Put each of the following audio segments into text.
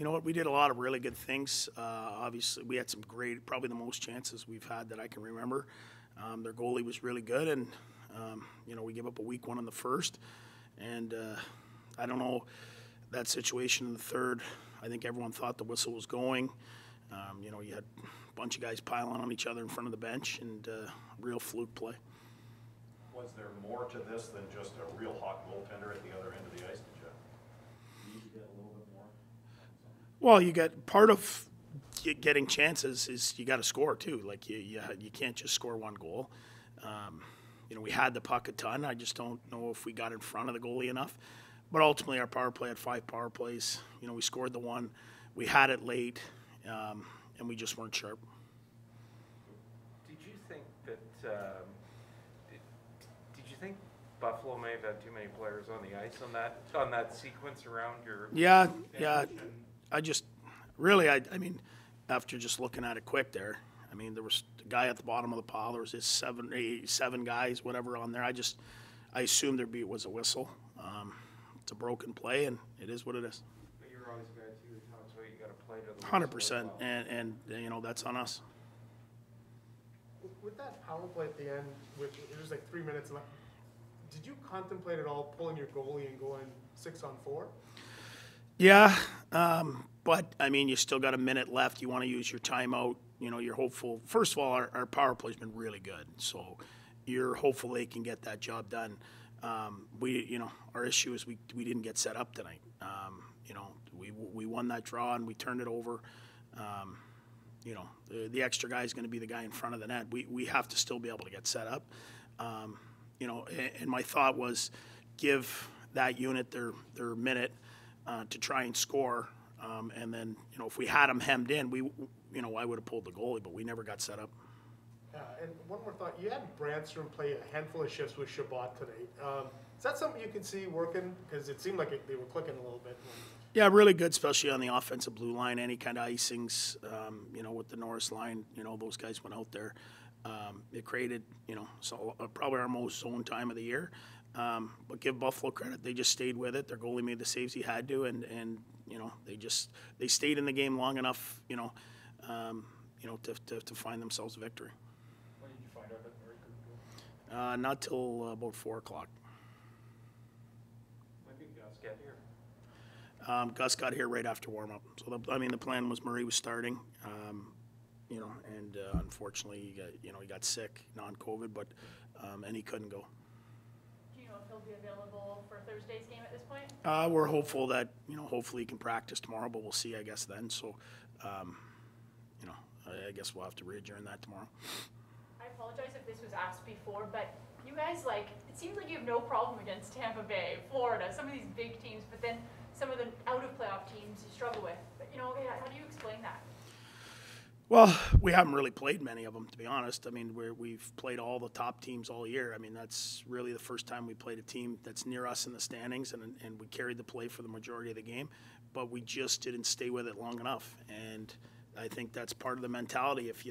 You know what? We did a lot of really good things. Obviously, we had some great, probably the most chances we've had that I can remember. Their goalie was really good, and we gave up a weak one in the first. And I don't know that situation in the third. I think everyone thought the whistle was going. You had a bunch of guys piling on each other in front of the bench, and real fluke play. Was there more to this than just a real hot goaltender at the other end of the ice? Did you need to get a little bit more? Well, you got part of getting chances is you got to score too. Like you can't just score one goal. We had the puck a ton. I just don't know if we got in front of the goalie enough. But ultimately, our power play had 5 power plays. We scored the one. We had it late, and we just weren't sharp. Did you think that? Did you think Buffalo may have had too many players on the ice on that sequence around your? Yeah. I just really, I mean, after just looking at it quick there, I mean, there was a guy at the bottom of the pile. There was just seven guys, whatever, on there. I assumed there was a whistle. It's a broken play, and it is what it is. But you're always a guy too who talks about you got to play to the 100%, and that's on us. With that power play at the end, it was like 3 minutes left. Did you contemplate at all pulling your goalie and going 6-on-4? Yeah, but I mean, you still got a minute left. You want to use your timeout. You're hopeful. First of all, our power play's been really good, so you're hopeful they can get that job done. Our issue is we didn't get set up tonight. We won that draw and we turned it over. The extra guy is going to be the guy in front of the net. We have to still be able to get set up. And my thought was give that unit their minute to try and score. And then, if we had them hemmed in, I would have pulled the goalie, but we never got set up. And one more thought. You had Brandstrom play a handful of shifts with Shabbat tonight. Is that something you can see working? Because it seemed like they were clicking a little bit. Yeah, really good, especially on the offensive blue line. Any kind of icings, with the Norris line, those guys went out there. It created, probably our most zone time of the year. But give Buffalo credit; they just stayed with it. Their goalie made the saves he had to, and they stayed in the game long enough, to find themselves a victory. When did you find out that Murray couldn't go? Not till about 4 o'clock. When did Gus get here? Gus got here right after warm up. So the plan was Murray was starting, and unfortunately he got sick, non-COVID, but and he couldn't go. Do you know if he'll be available for Thursday's game at this point? We're hopeful that hopefully he can practice tomorrow, but we'll see, I guess, then. So I guess we'll have to re-adjourn that tomorrow. I apologize if this was asked before, but you guys, it seems like you have no problem against Tampa Bay, Florida, some of these big teams, but then some of the out-of-playoff teams you struggle with. But, how do you explain that? Well, we haven't really played many of them, to be honest. I mean, we've played all the top teams all year. I mean, that's really the first time we played a team that's near us in the standings, and we carried the play for the majority of the game, but we just didn't stay with it long enough. And I think that's part of the mentality. If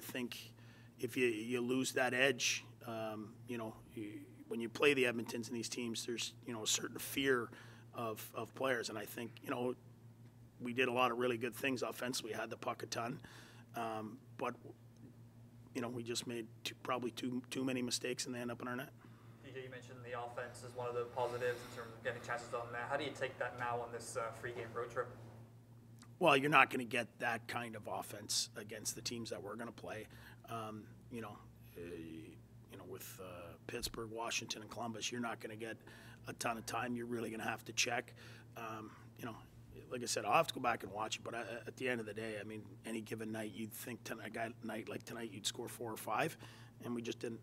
you lose that edge, when you play the Edmontons and these teams, there's a certain fear of players, and I think we did a lot of really good things offensively. We had the puck a ton, but we just made probably too many mistakes, and they end up in our net. DJ, you mentioned the offense is one of the positives in terms of getting chances on that. How do you take that now on this free game road trip? Well, you're not going to get that kind of offense against the teams that we're going to play. With Pittsburgh, Washington, and Columbus, you're not going to get a ton of time. You're really going to have to check. Like I said, I'll have to go back and watch it. But at the end of the day, I mean, any given night, you'd think a night like tonight, you'd score 4 or 5, and we just didn't.